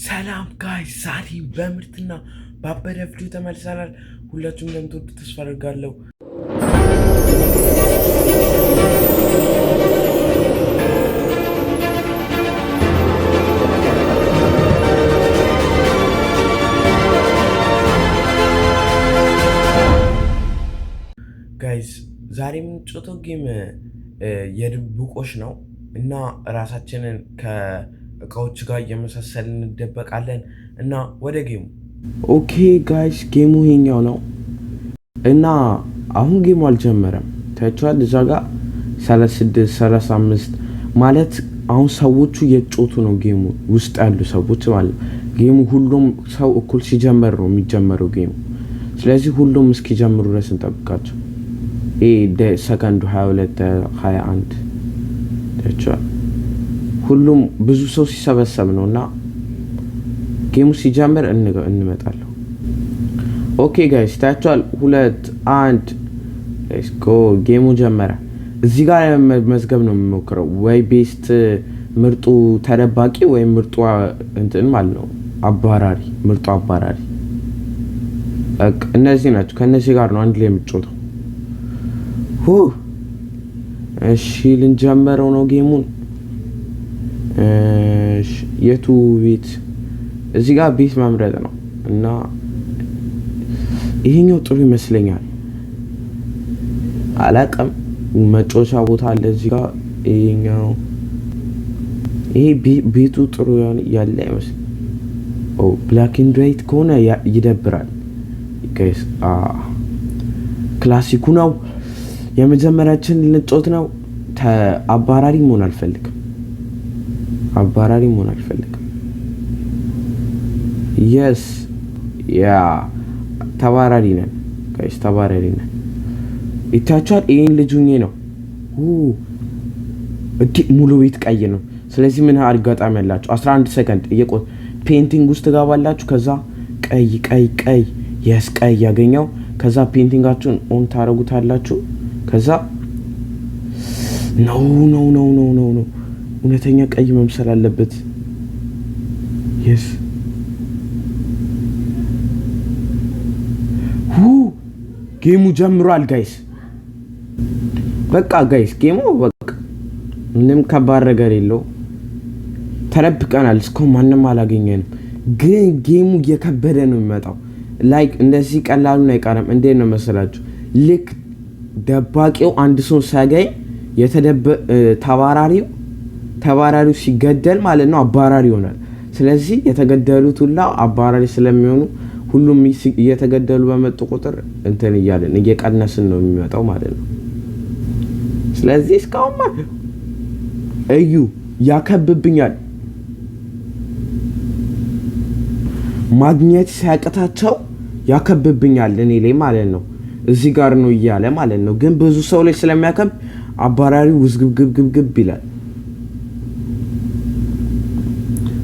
ሰላም ጋይስ፣ ዛሬ በምርጥና ባበደ ቪዲዮ ተመልሰናል። ሁላችሁም እንደምትወዱ ተስፋ አደርጋለሁ። ጋይስ ዛሬ የምንጫወተው ጌም የድብብቆሽ ነው እና ራሳችንን ከእቃዎች ጋር እየመሳሰልን እንደበቃለን እና ወደ ጌሙ። ኦኬ ጋይስ፣ ጌሙ ይሄኛው ነው እና አሁን ጌሙ አልጀመረም። ታይቷል እዛ ጋር 36 35 ማለት አሁን ሰዎቹ እየጮቱ ነው። ጌሙ ውስጥ ያሉ ሰዎች ማለት ጌሙ ሁሉም ሰው እኩል ሲጀመር ነው የሚጀመረው ጌሙ። ስለዚህ ሁሉም እስኪጀምሩ ድረስ እንጠብቃቸው። ሰከንዱ 22 21 ታይቷል። ሁሉም ብዙ ሰው ሲሰበሰብ ነውና ጌሙ ሲጀምር እንመጣለን። ኦኬ ጋይስ ታይቷል። 2 1 ሌትስ ጎ። ጌሙ ጀመረ። እዚህ ጋር መዝገብ ነው የምሞክረው ወይ ቤስት ምርጡ ተደባቂ ወይ ምርጡ እንትን ማለት ነው አባራሪ፣ ምርጡ አባራሪ። እነዚህ ናቸው። ከነዚህ ጋር ነው አንድ ላይ የምትጮተው። እሺ ልንጀምረው ነው ጌሙን። የቱ ቤት? እዚህ ጋር ቤት መምረጥ ነው እና ይሄኛው ጥሩ ይመስለኛል። አላቀም መጮቻ ቦታ አለ እዚህ ጋር። ይሄ ቤቱ ጥሩ ያለ አይመስል። ብላክ ኤንድ ዋይት ከሆነ ይደብራል ጋይስ። ክላሲኩ ነው የመጀመሪያችን ልንጮት ነው። አባራሪ መሆን አልፈልግም። የስ ያ ተባራሪ ነን ጋይስ፣ ተባራሪ ነን። ይታቻል። ይሄን ልጁኝ ነው ሙሉ ቤት ቀይ ነው። ስለዚህ ምን አጋጣሚ ያላችሁ 11 ሰከንድ እየቆት ፔንቲንግ ውስጥ ትገባላችሁ። ከዛ ቀይ የስ ቀይ ያገኘው። ከዛ ፔንቲንጋችሁን ኦን ታረጉታላችሁ። ከዛ ነው እውነተኛ ቀይ መምሰል አለበት። የስ ጌሙ ጀምሯል ጋይስ። በቃ ጋይስ ጌሙ በቃ ምንም ከባድ ነገር የለው። ተረብቀናል። እስካሁን ማንም አላገኘንም፣ ግን ጌሙ እየከበደ ነው የሚመጣው። ላይክ እንደዚህ ቀላሉን አይቀርም። እንዴት ነው መሰላችሁ? ልክ ደባቂው አንድ ሰው ሲያገኝ ተባራሪው ሲገደል ማለት ነው አባራሪ ይሆናል። ስለዚህ የተገደሉት ሁላ አባራሪ ስለሚሆኑ ሁሉም እየተገደሉ በመጡ ቁጥር እንትን እያለን እየቀነስን ነው የሚመጣው ማለት ነው። ስለዚህ እስካሁን እዩ ያከብብኛል። ማግኘት ሲያቅታቸው ያከብብኛል እኔ ላይ ማለት ነው። እዚህ ጋር ነው እያለ ማለት ነው። ግን ብዙ ሰው ላይ ስለሚያከብ አባራሪው ውዝግብግብግብ ይላል።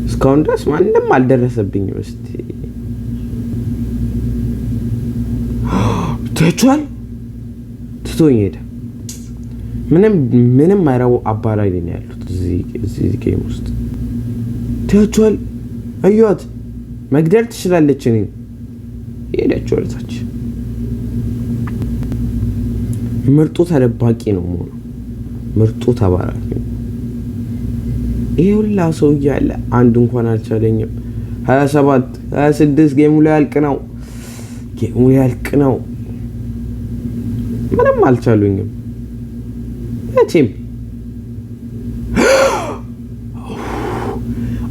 እስካሁን ድረስ ማንም አልደረሰብኝም። እስቲ ተቻል ትቶኝ ሄደ። ምንም አይረው አባራሪ ነው ያሉት እዚህ ጌም ውስጥ። ተቻል አዩት መግደል ትችላለች። እኔ ሄደች ወርታች። ምርጡ ተደባቂ ነው ሞኖ ምርጡ ተባራሪ። ይሄ ሁላ ሰው እያለ አንድ እንኳን አልቻለኝም። 27 26 ጌሙ ላይ ያልቅ ነው። ምንም አልቻሉኝም። እቺም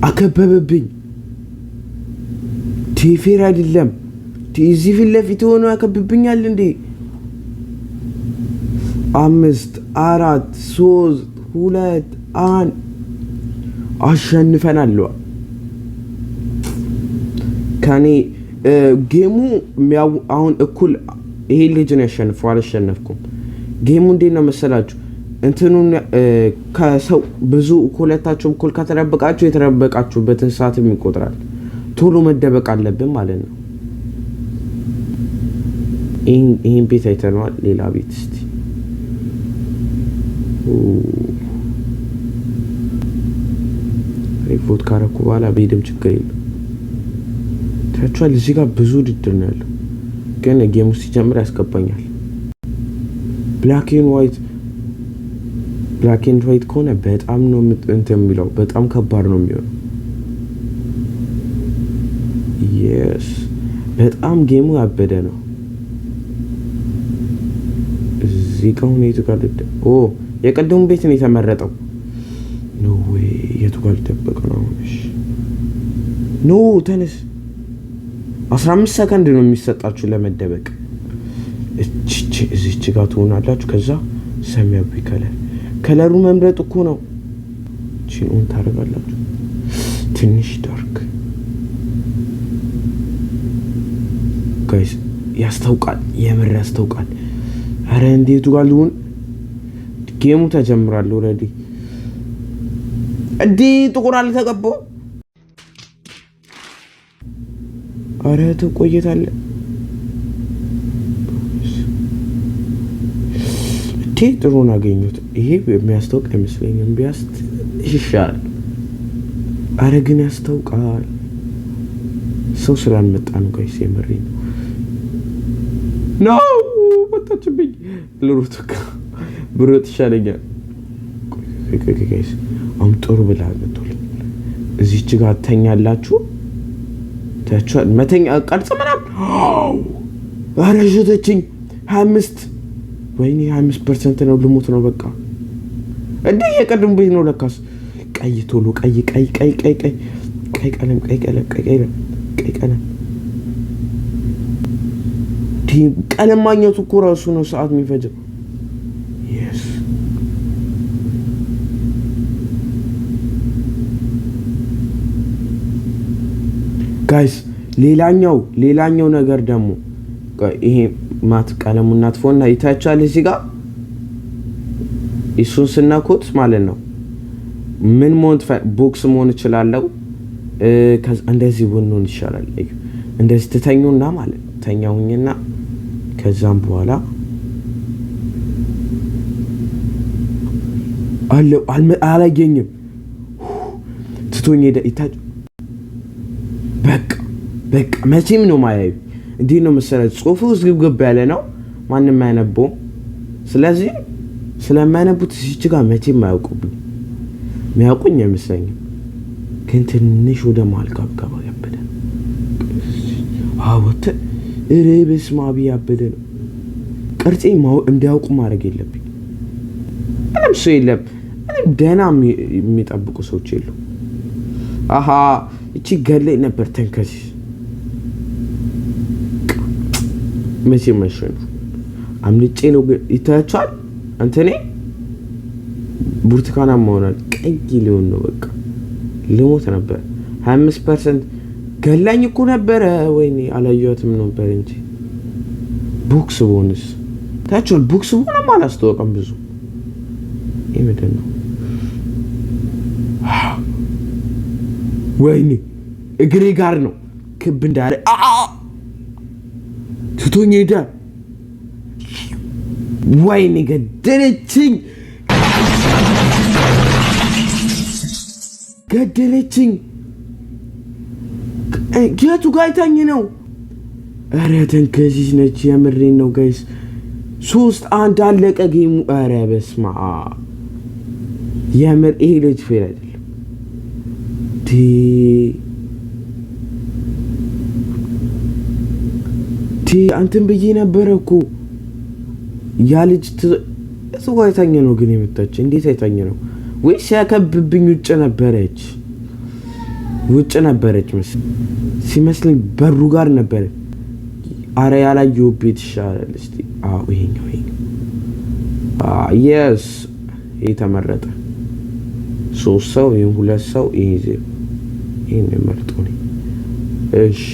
አከበበብኝ። ቲፌር አይደለም እዚህ ፊት ለፊት ሆኖ ያከብብኛል እንዴ። 5 4 3 2 1 አሸንፈናል። ከኔ ጌሙ አሁን እኩል ይሄ ልጅ ነው ያሸንፈው። አልሸነፍኩም። ጌሙ እንዴት ነው መሰላችሁ? እንትኑን ከሰው ብዙ ሁለታችሁ እኩል ከተደበቃችሁ የተደበቃችሁበትን ሰዓትም ይቆጥራል። ቶሎ መደበቅ አለብን ማለት ነው። ይሄን ቤት አይተነዋል። ሌላ ቤት እስቲ ቮት ካረኩ በኋላ ቤድም ችግር የለም። ታቻል እዚህ ጋር ብዙ ውድድር ነው ያለው፣ ግን ጌሙ ሲጀምር ያስገባኛል። ብላክ ኤንድ ዋይት ከሆነ በጣም ነው እንትን የሚለው፣ በጣም ከባድ ነው የሚሆነው። የስ በጣም ጌሙ ያበደ ነው። እዚህ ጋር ሁኔቱ ጋር የቀደሙ ቤት ነው የተመረጠው። ኖ ዌይ የቱ ጋር ሊደበቅ ነው? ኖ ተነስ። 15 ሰከንድ ነው የሚሰጣችሁ ለመደበቅ። እዚች ጋር ትሆናላችሁ። ከዛ ሰማያዊ ከለሩ መምረጥ እኮ ነው። ቺን ታደርጋላችሁ። ትንሽ ዳርክ ጋይስ ያስታውቃል፣ የምር ያስታውቃል። አረ እንዴቱ ጋር ልሁን? ጌሙ ተጀምሯል ኦሬዲ። እንዴ ጥቁር አልተቀባው? አረ ተቆይታለህ። ጥሩን አገኙት። ይሄ የሚያስታውቅ አይመስለኝም። ቢያስት ይሻላል። አረ ግን ያስታውቃል። ሰው ስላልመጣ ነው ጋይስ፣ የምሬን ነው። ወጣችብኝ። ብሮት ይሻለኛል ጋይስ። አሁን ጥሩ ብላ መጥቶልኝ እዚህች ጋር ተኛላችሁ። ታቻል መተኛ ቀርጽ ምናምን። አረ ሸተችኝ። 25 ወይኔ 25% ነው። ልሞት ነው በቃ። እንዴ የቀደም ቤት ነው ለካስ። ቀይ ቶሎ ቀይ ቀለም ቀለም ማግኘቱ እኮ ራሱ ነው ሰዓት የሚፈጀው። yes ጋይስ ሌላኛው ነገር ደግሞ ይሄ ማት ቀለሙን እናጥፎና ይታቻል። እዚህ ጋር እሱን ስናኮት ማለት ነው ምን ቦክስ መሆን ይችላልው። እንደዚህ ሆኖን ይሻላል። እንደዚህ ተተኙና ማለት ነው ተኛውኝና ከዛም በኋላ አላገኘም ትቶኝ ሄደ። ይታጭ በቃ መቼም ነው ማያዩ። እንዴ ነው መሰረት ጽሁፉ ዝግብግብ ያለ ነው፣ ማንንም አያነበውም። ስለዚህ ስለማያነቡት እዚህ ጋር መቼም አያውቁብኝ። የሚያውቁኝ አይመስለኝም፣ ግን ትንሽ ወደ መሀል ጋባ ያበደ አወተ በስመ አብ ያበደ ነው። ቅርጼ እንዲያውቁ ማድረግ የለብኝ። ምንም ሰው የለም። ምንም ደህና የሚጠብቁ ሰዎች የሉ። አሃ እቺ ገለኝ ነበር ተንከሲስ መቼ ማሽን አምልጬ ነው ይታያችኋል። አንተኔ ብርቱካናማ ሆኗል፣ ቀይ ሊሆን ነው በቃ። ልሞት ነበር። 25% ገላኝ እኮ ነበረ። ወይኔ አላየኋትም ነበር እንጂ ቦክስ ቦንስ ታችኋል። ቦክስ ቦንስ አላስተዋወቀም ብዙ። ይሄ ምንድን ነው? ወይኔ እግሬ ጋር ነው ክብ እንዳለ ትቶኝ ሄደ። ወይኔ ገደለችኝ። የቱ ጋር አይታኝ ነው? ኧረ ተንከሲስ ነች። የምሬን ነው ጋይስ። 3-1 አለቀ ጌሙ። ኧረ በስመ አብ የምር ይሄ ልጅ ፌል አይደለም። አንተን ብዬ ነበረ እኮ ያ ልጅ እሱ ጋር አይታኝ ነው ግን የመጣች። እንዴት አይታኝ ነው? ወይስ ያከብብኝ ውጭ ነበረች ሲመስለኝ በሩ ጋር ነበረ። አረ ያላየው ቤት ይሻላል። እስቲ ይሄኛው yes የተመረጠ 3 ሰው ይሄን 2 ሰው ይሄን መርጦ ነው። እሺ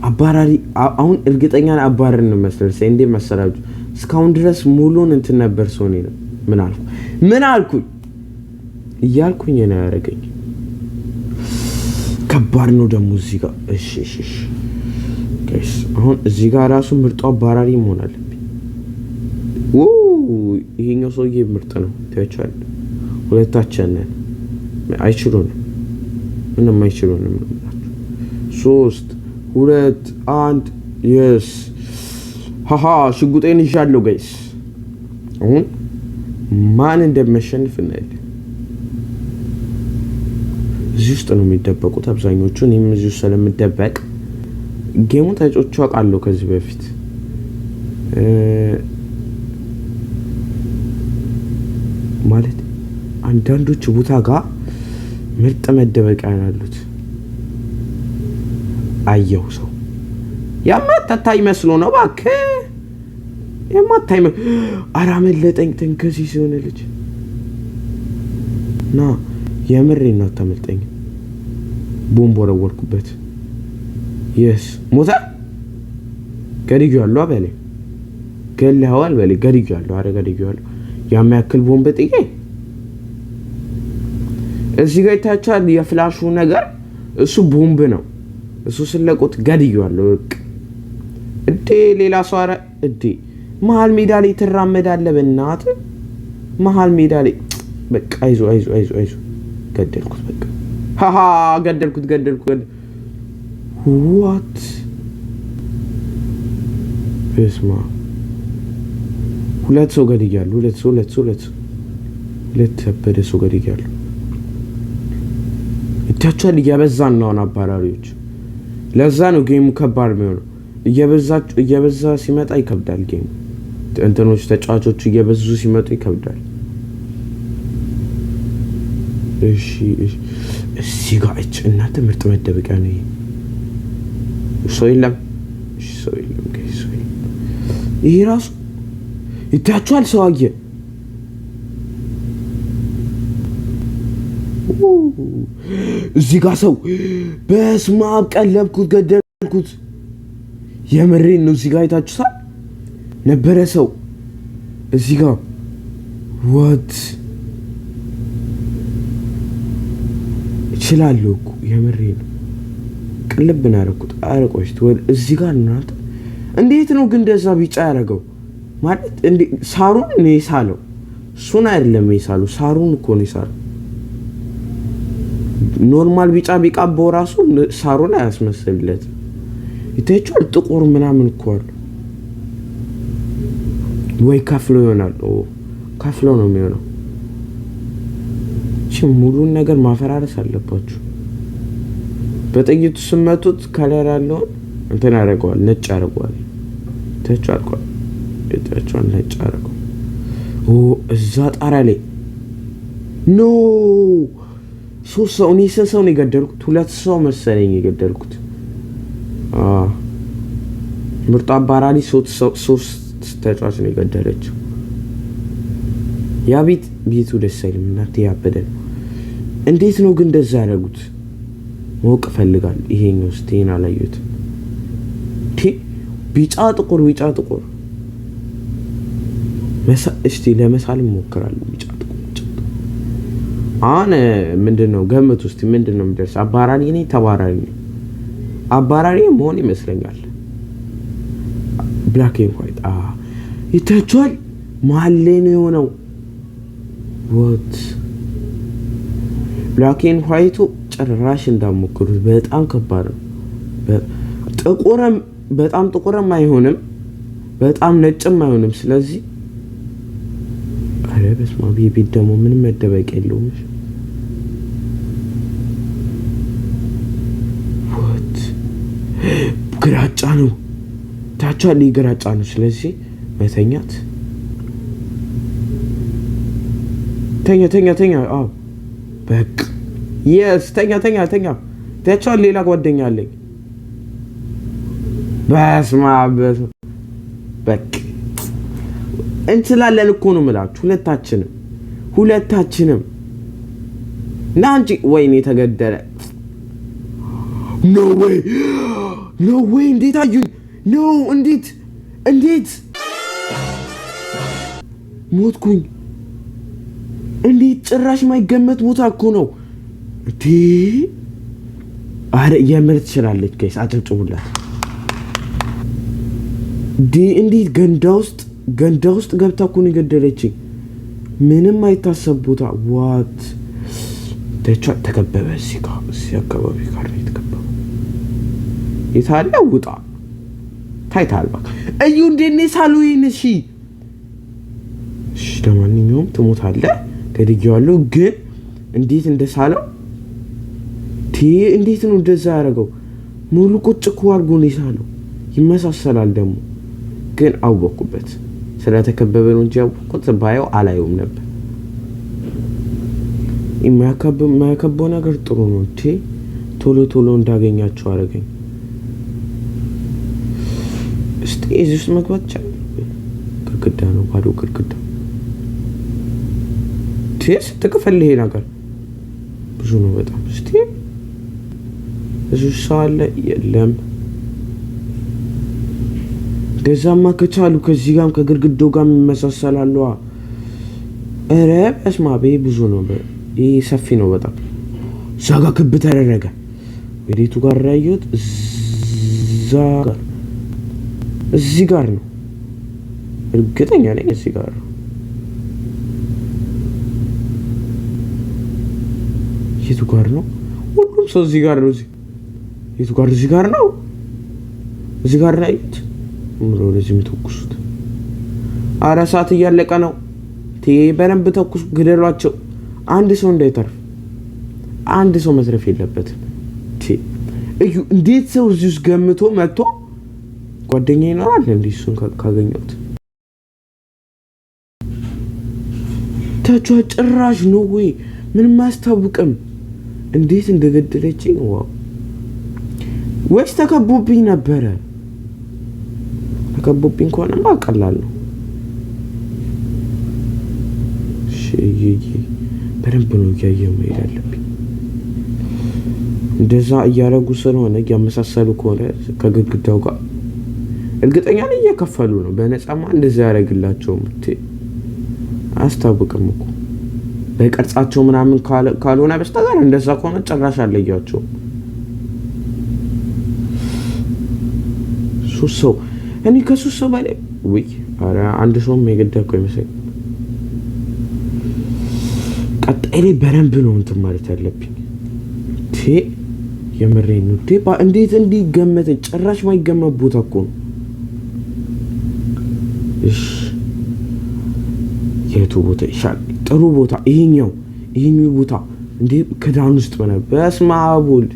አባራሪ አሁን እርግጠኛ ነኝ አባረን ነው መሰለኝ። እንዴ መሰላችሁ እስካሁን ድረስ ሙሉን እንትን ነበር ሶኔ ነው። ምን አልኩኝ እያልኩኝ ነው ያረገኝ። ከባድ ነው ደግሞ እዚህ ጋር። እሺ ጋይስ አሁን እዚህ ጋር ራሱ ምርጡ አባራሪ መሆን አለብኝ። ይሄኛው ሰውዬ ምርጥ ነው። ታያችኋል። ሁለታችን አይችሉንም። ምንም አይችሉንም። 3 2 1 yes ሃሃ ሽጉጤን ይዣለሁ ጋይስ። አሁን ማን እንደሚያሸንፍ እናያለን። እዚህ ውስጥ ነው የሚደበቁት አብዛኞቹ። እኔም እዚህ ውስጥ ስለምደበቅ ጌሙን ተጫውቼ አውቃለሁ ከዚህ በፊት። ማለት አንዳንዶቹ ቦታ ጋር ምርጥ መደበቂያ ያሉት አየሁ። ሰው የማታታይ መስሎ ነው እባክህ፣ የማታይ ኧረ አመለጠኝ። ተንከሲስ የሆነ ልጅ ና የምሬን ነው አታመልጠኝ። ቦምብ ወረወርኩበት። የስ ሞታ ገድያለሁ አበለኝ። ገለኸዋል በለኝ። ገድያለሁ። ኧረ ገድያለሁ። የሚያክል ቦምብ ጥዬ እዚህ ጋር ይታቻል። የፍላሹ ነገር እሱ ቦምብ ነው። እሱ ስለቁት ገድያለሁ። በቃ እዴ ሌላ ሰው ኧረ እዴ መሀል ሜዳ ላይ ትራመዳለህ በእናትህ መሀል ሜዳ ላይ። በቃ አይዞ አይዞ አይዞ አይዞ ገደልኩት። በቃ ሃሃ ገደልኩት። ዋት በስማ ሁለት ሰው ገድያለሁ። ሁለት ያበደ ሰው ገድያለሁ። እታቻል እያበዛን ነው አባራሪዎች። ለዛ ነው ጌሙ ከባድ የሚሆነው። እየበዛ ሲመጣ ይከብዳል ጌሙ። እንትኖች ተጫዋቾች እየበዙ ሲመጡ ይከብዳል። እሺ እዚህ ጋር እናንተ ምርጥ መደበቂያ ነው ይሄ። ሰው የለም። እሺ ሰው የለም ጋይስ። ይሄ ራሱ ይታቻል። ሰው አየ። እዚህ ጋር ሰው በስመ አብ ቀለብኩት፣ ገደልኩት። የምሬን ነው። እዚህ ጋር አይታችሁታል ነበረ ሰው እዚህ ጋር ዋት ይችላልው እኮ የምሬን ነው። ቅልብን አደረኩት። አረቆሽት ወል እዚህ ጋር እናንተ እንዴት ነው ግን እንደዛ ቢጫ ያደረገው? ማለት እንዴ ሳሩን ነው የሳለው። እሱን አይደለም የሳለው፣ ሳሩን እኮ ነው የሳለው። ኖርማል ቢጫ ቢቃባው ራሱ ሳሩን አያስመስልለት። ይታያችኋል ጥቁር ምናምን እኮ አለ። ወይ ከፍሎ ይሆናል። ከፍሎ ነው የሚሆነው። ሙሉን ነገር ማፈራረስ አለባችሁ። በጥይቱ ስመቱት ከለር ያለውን እንትን ያደርገዋል፣ ነጭ ያደርገዋል። ተቻልኳል እጣቸውን ነጭ ያደርገው። እዛ ጣሪያ ላይ ኖ 3 ሰው እኔ ስንት ሰው ነው የገደልኩት? 2 ሰው መሰለኝ የገደልኩት። ምርጥ አባራሪ 3 ተጫዋች ነው የገደለችው። ያ ቤቱ ደስ አይልም። እናቴ ያበደ ነው። እንዴት ነው ግን እንደዛ ያደረጉት? ማወቅ እፈልጋለሁ። ይሄኛው ስቴና ላዩት ቢጫ ጥቁር እስቲ ለመሳል እሞክራለሁ። ቢጫ ጥቁር አሁን ምንድነው ገምቱ እስቲ ምንድነው የሚደርስ? አባራሪ ነኝ ተባራሪ ነኝ? አባራሪ መሆን ይመስለኛል። ብላክ ኤንድ ዋይት ይታያችኋል። መሀል ላይ ነው የሆነው። ወት ብላክ ኤንድ ዋይቱ ጭራሽ እንዳሞክሩት በጣም ከባድ ነው። በጣም ጥቁርም አይሆንም፣ በጣም ነጭም አይሆንም። ስለዚህ አረ በስመ አብ ቤት ደግሞ ምንም መደበቅ የለውም። ወት ግራጫ ነው ታቻሊ ግራጫ ነው። ስለዚህ መተኛት ተኛ አዎ በቃ yes ተኛ ታቻሊ ሌላ ጓደኛ አለኝ። በስመ አብ በቃ እንችላለን እኮ ነው የምላችሁ። ሁለታችንም ናንቺ ወይኔ ተገደለ። ኖ ዌይ እንዴት አዩኝ? ኖ እንዴት ሞትኩኝ? እንዴት ጭራሽ ማይገመት ቦታ እኮ ነው እንዴ! አረ የምር ትችላለች ጋይስ፣ አጨብጭቡላት። እንዴት ገንዳ ውስጥ ገብታ እኮ ነው የገደለችኝ። ምንም አይታሰብ ቦታ። ዋት ደቿ ተከበበ። እዚህ አካባቢ ጋር ነው የተከበበው። የታለ ውጣ ታይታል። በቃ እዩ እንደኔ ሳሉኝ እሺ ለማንኛውም ትሞታለህ። ገድዬዋለሁ ግን እንዴት እንደሳለው እንዴት ነው እንደዛ ያደረገው? ሙሉ ቁጭ እኮ አድርጎ ነው የሳለው። ይመሳሰላል ደግሞ ግን አወቅኩበት። ስለተከበበ ነው እንጂ ያወቅኩት ባየው አላየውም ነበር። የማያከበው ነገር ጥሩ ነው። ቶሎ እንዳገኛቸው አደረገኝ። እስቲ እዚህ ውስጥ መግባት ይቻላል? ግድግዳ ነው፣ ባዶ ግድግዳ። ስትክፈል ይሄ ነገር ብዙ ነው በጣም። እስቲ እዚህ ሰው አለ? የለም። እንደዛማ ከቻሉ ከዚህ ጋርም ከግድግዳው ጋር ይመሳሰላሉ። ኧረ በስመ አብ ብዙ ነው። ይሄ ሰፊ ነው በጣም። እዛ ጋር ክብ ተደረገ። ወዴቱ ጋር ያየሁት እዚህ ጋር ነው። እርግጠኛ ነኝ እዚህ ጋር ነው። የቱ ጋር ነው? ሁሉም ሰው እዚህ ጋር ነው። የቱ ጋር? እዚህ ጋር ነው። እዚህ ጋር ነው ያየሁት። ወደዚህ የሚተኩሱት። ኧረ ሰዓት እያለቀ ነው። በደንብ ተኩሱ፣ ግደሏቸው። አንድ ሰው እንዳይተርፍ። አንድ ሰው መትረፍ የለበትም። እዩ እንዴት ሰው እዚህ ውስጥ ገምቶ መጥቶ ጓደኛ ይኖራል እንዴ? እሱን ካገኘሁት ታቿ ጭራሽ ነው ወይ ምንም አያስታውቅም። እንዴት እንደገደለችኝ ነው። ወይስ ተከቦብኝ ነበረ? ተከቦብኝ ከሆነማ ቀላል ነው። በደንብ ነው እያየሁ መሄድ አለብኝ። እንደዛ እያደረጉ ስለሆነ እያመሳሰሉ ከሆነ ከግድግዳው ጋር እርግጠኛ ነኝ እየከፈሉ ነው። በነፃማ እንደዛ ያደርግላቸውም አያስታውቅም እኮ በቅርጻቸው ምናምን ካልሆነ በስተቀር እንደዛ ከሆነ ጭራሽ አለያቸው። ሶስት ሰው እኔ ከሶስት ሰው በላይ ወይ ኧረ አንድ ሰውም የገደልኩ ይመስለኝ። ቀጣይ ላይ በደንብ ነው እንትን ማለት ያለብኝ። የምሬን ነው። እንዴት እንዲገመተኝ ጭራሽ ማይገመት ቦታ እኮ ነው። እሺ የቱ ቦታ ይሻል? ጥሩ ቦታ ይሄኛው ቦታ እንዴ ከዳን ውስጥ በስመ አብ ወልድ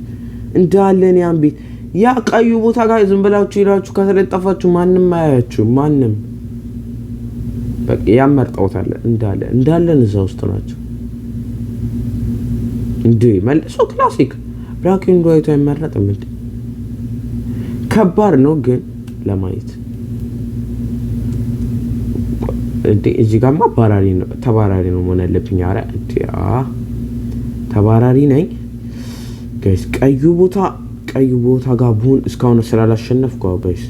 እንዳለን ያን ቤት ያ ቀዩ ቦታ ጋር ዝም ብላችሁ ይላችሁ ከተለጠፋችሁ ማንም አያያችሁ። ማንም በቃ ያመርጣውታል እንዳለን እዛ ውስጥ ናቸው። እንዴ መልሶ ክላሲክ ብላክ ኤንድ ዋይት አይመረጥም እንዴ? ከባድ ነው ግን ለማየት እንዴ። እዚህ ጋርማ ተባራሪ ነው መሆን ያለብኝ። ኧረ እንዴ ተባራሪ ነኝ ጋይስ። ቀዩ ቦታ ጋር ብሆን እስካሁን ስላላሸነፍኩ ጋይስ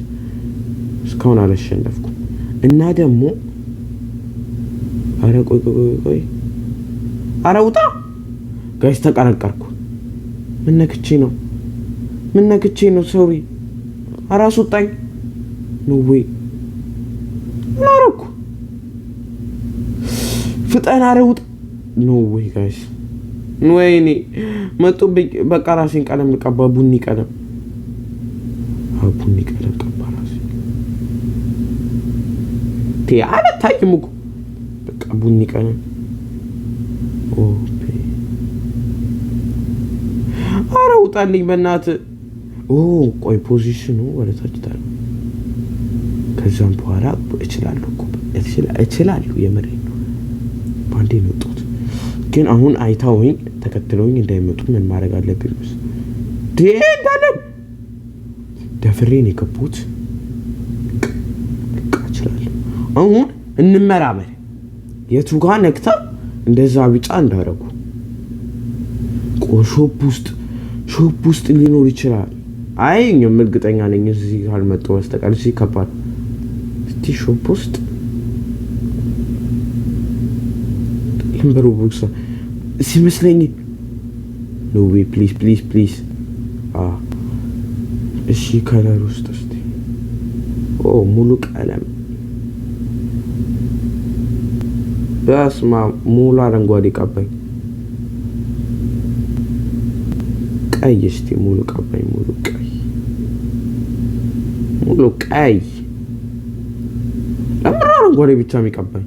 እስካሁን አላሸነፍኩ እና ደግሞ ኧረ ቆይ ኧረ ውጣ ጋይስ ተቀረቀርኩ። ምን ነክቼ ነው? ሶሪ ኧረ አስወጣኝ። ኖ ዌይ ምን አደረኩ? ፍጠን ኧረ ውጣ። ኖ ዌይ ጋይስ ወይኔ መጡብኝ። በቃ ራሴን ቀለም ልቀባ። ቡኒ ቀለም ቀባ ራሴን። አልታይም እኮ በቃ ቡኒ ቀለም። ኧረ ውጣልኝ በእናትህ። ቆይ ፖዚሽኑ ወደ ታች ታል። ከዛም በኋላ እችላለሁ። የምሬን ነው። ባንዴ ነው የወጣሁት። ግን አሁን አይታውኝ ተከትለውኝ እንዳይመጡ ምን ማድረግ አለብኝ? እንዳለን ደፍሬን የገቡት በቃ እችላለሁ። አሁን እንመራመር። የቱ ጋር ነክታ እንደዛ ቢጫ እንዳደረጉ ሾፕ ውስጥ ሊኖር ይችላል። እኛም እርግጠኛ ነኝ እዚህ ካልመጡ በስተቀር እዚህ ከባድ። እስቲ ሾፕ ውስጥ ለምበሩ ቦክስ ሲመስለኝ ኖ ዌይ ፕሊዝ እሺ ከለር ውስጥ እስቲ ሙሉ ቀለም በስማ ሙሉ አረንጓዴ ቀባኝ። ቀይ እስቲ ሙሉ ቀባኝ ሙሉ ቀይ ለምን አረንጓዴ ብቻ የሚቀባኝ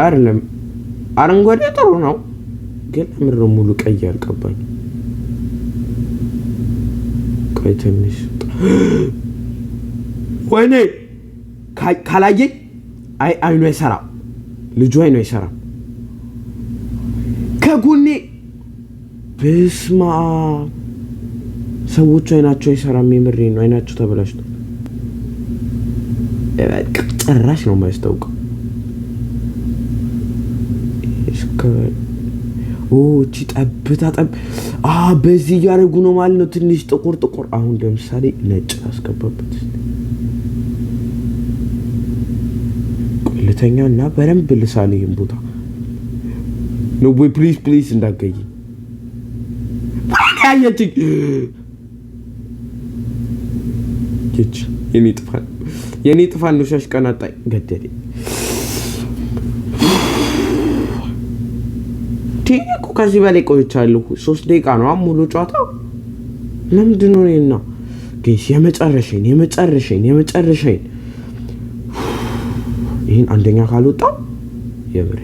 አይደለም አረንጓዴ ጥሩ ነው ግን ለምን ሙሉ ቀይ ያልቀባኝ ቀይ ትንሽ ወይኔ ካላየኝ አይኑ አይሰራም ልጁ አይኑ አይሰራም ከጎኔ በስማ ሰዎቹ አይናቸው አይሰራም የምሬ ነው አይናቸው ተበላሽቶ ጭራሽ ነው የማያስታውቀው እቺ ጠብታ በዚህ እያደረጉ ነው ማለት ነው ትንሽ ጥቁር አሁን ለምሳሌ ነጭ አስገባበት ቆልተኛና በረምብ ልሳለኝ ቦታ ነው ወይ ፕሊዝ እንዳገኝ ያያችኝ የኔ ጥፋን ነው ሻሽ ቀናጣይ ገደዴ ቲኒኩ ከዚህ በላይ ቆይቻለሁ 3 ደቂቃ ነው ሙሉ ጨዋታው ለምንድን ነው እኔና ጌስ የመጨረሻዬን ይሄን አንደኛ ካልወጣ የብሬ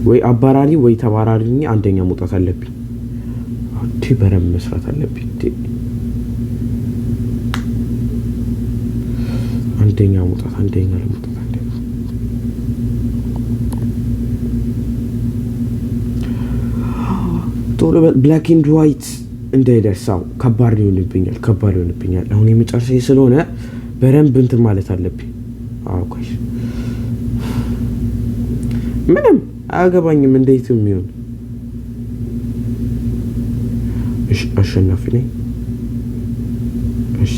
ወይ አባራሪ ወይ ተባራሪ አንደኛ መውጣት አለብኝ አቲ በረም መስራት አለብኝ አንደኛ ለመውጣት ቶሎ ብላክ ኤንድ ዋይት እንዳይደርሳው ከባድ ይሆንብኛል አሁን የመጨረሻዬ ስለሆነ በረም እንትን ማለት አለብኝ አውቀሽ ምንም አያገባኝም እንዴት የሚሆን አሸናፊ ነኝ እሺ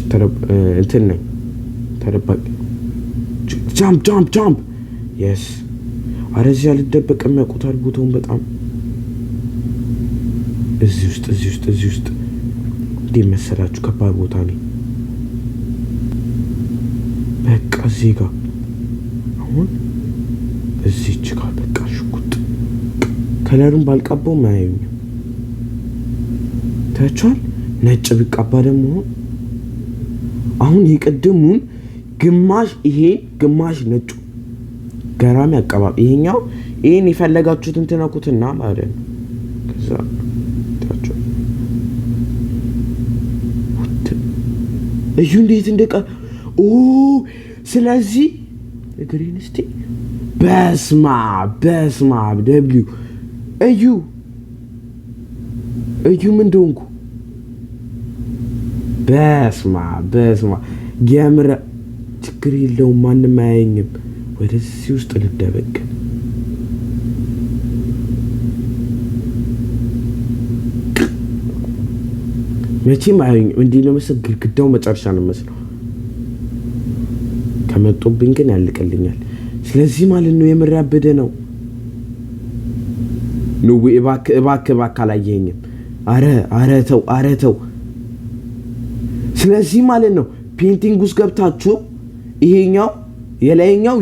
እንትን ነኝ ተረባቂ ጃምፕ yes አረዚያ ልደበቅም ያውቁታል ቦታውን በጣም እዚህ ውስጥ መሰላችሁ ከባድ ቦታ ነው በቃ እዚህ ጋር አሁን እዚህች ጋር በቃ ሽጉጥ ከለሩን ባልቀባው ማየኝ ታቻል ነጭ ቢቀባ ደግሞ አሁን ይቀድሙን ግማሽ ይሄ ግማሽ ነጭ ገራሚ አቀባብ ይሄን ይፈልጋችሁትን ተናኩትና ማለት ነው ከዛ ታቻል እዩ እንዴት እንደቀ ስለዚህ ግሪን እስቲ በስማ ደብሊው እዩ ምን እንደሆንኩ በስማ የምረ ችግር የለውም ማንም አያየኝም ወደዚህ ውስጥ ልደበቅ መቼም አያየኝም እንዲህ ነው መሰል ግድግዳው መጨረሻ ነው መስለው ከመጡብኝ ግን ያልቀልኛል ስለዚህ ማለት ነው የምር ያበደ ነው እባክህ አላየኝም አረ ተው ስለዚህ ማለት ነው ፔንቲንግ ውስጥ ገብታችሁ ይሄኛው የላይኛው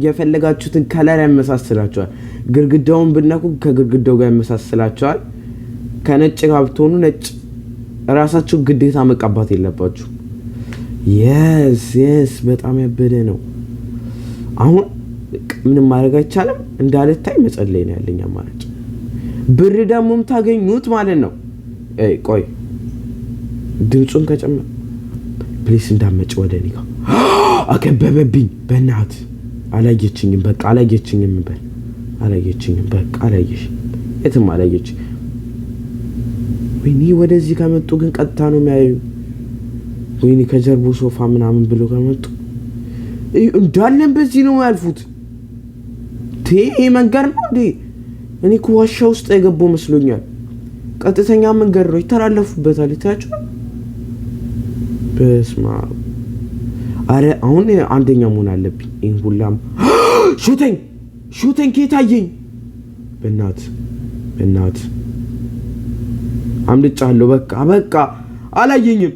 የፈለጋችሁትን ከለር ያመሳስላችኋል ግድግዳውን ብነኩ ከግድግዳው ጋር ያመሳስላችኋል ከነጭ ጋር ብትሆኑ ነጭ ራሳችሁ ግዴታ መቀባት የለባችሁ yes በጣም ያበደ ነው አሁን ምንም ማድረግ አይቻልም እንዳልታይ መጸለይ ነው ያለኝ አማራጭ ብር ደሞም ታገኙት ማለት ነው ቆይ ድምጹን ከጨመረ ፕሊስ እንዳመጭ ወደኔ ጋር አከበበብኝ በእናት አላየችኝም በቃ አላየችኝም በቃ አላየሽ የትም አላየች ወይኔ ወደዚህ ከመጡ ግን ቀጥታ ነው የሚያዩ ወይኔ ከጀርቡ ሶፋ ምናምን ብሎ ከመጡ እንዳለን በዚህ ነው ያልፉት መንገድ ነው እንዴ እኔ ዋሻ ውስጥ የገባው መስሎኛል ቀጥተኛ መንገድ ነው ይተላለፉበታል ይታያችሁ በስማ አረ አሁን አንደኛ መሆን አለብኝ ይሄን ሁላም ሹቲንግ ከታየኝ በእናት አምልጫለሁ በቃ አላየኝም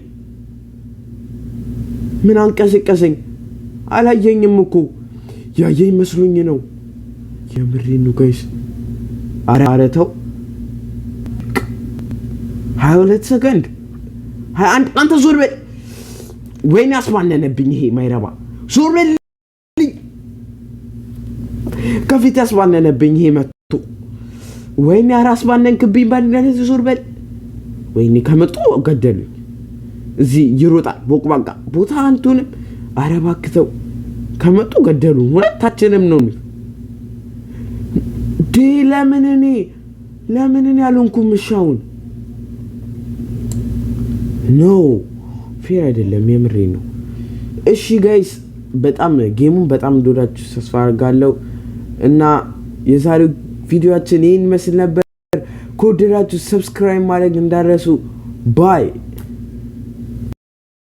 ምን አንቀሰቀሰኝ አላየኝም እኮ ያየኝ መስሎኝ ነው። የምሬን ነው ጋይስ። ኧረ ተው 22 ሰከንድ 21 አንተ ዞር በል። ወይኔ አስባነነብኝ ይሄ ማይረባ። ዞር በል ከፊት ያስባነነብኝ ይሄ መጥቶ። ወይኔ ኧረ አስባነንክብኝ ባንደረስ ዞር በል። ወይኔ ከመጡ ገደሉኝ። እዚህ ይሮጣል ቦቅባቃ ቦታ አንቱንም። ኧረ እባክህ ተው ከመጡ ገደሉ። ሁለታችንም ነው ለምን እኔ አልሆንኩም? እሻውን ኖ ፌር አይደለም። የምሬ ነው። እሺ ጋይስ በጣም ጌሙን በጣም እንደወዳችሁ ተስፋ አድርጋለሁ እና የዛሬው ቪዲዮአችን ይሄን መስል ነበር። ከወደዳችሁ ሰብስክራይብ ማድረግ እንዳረሱ ባይ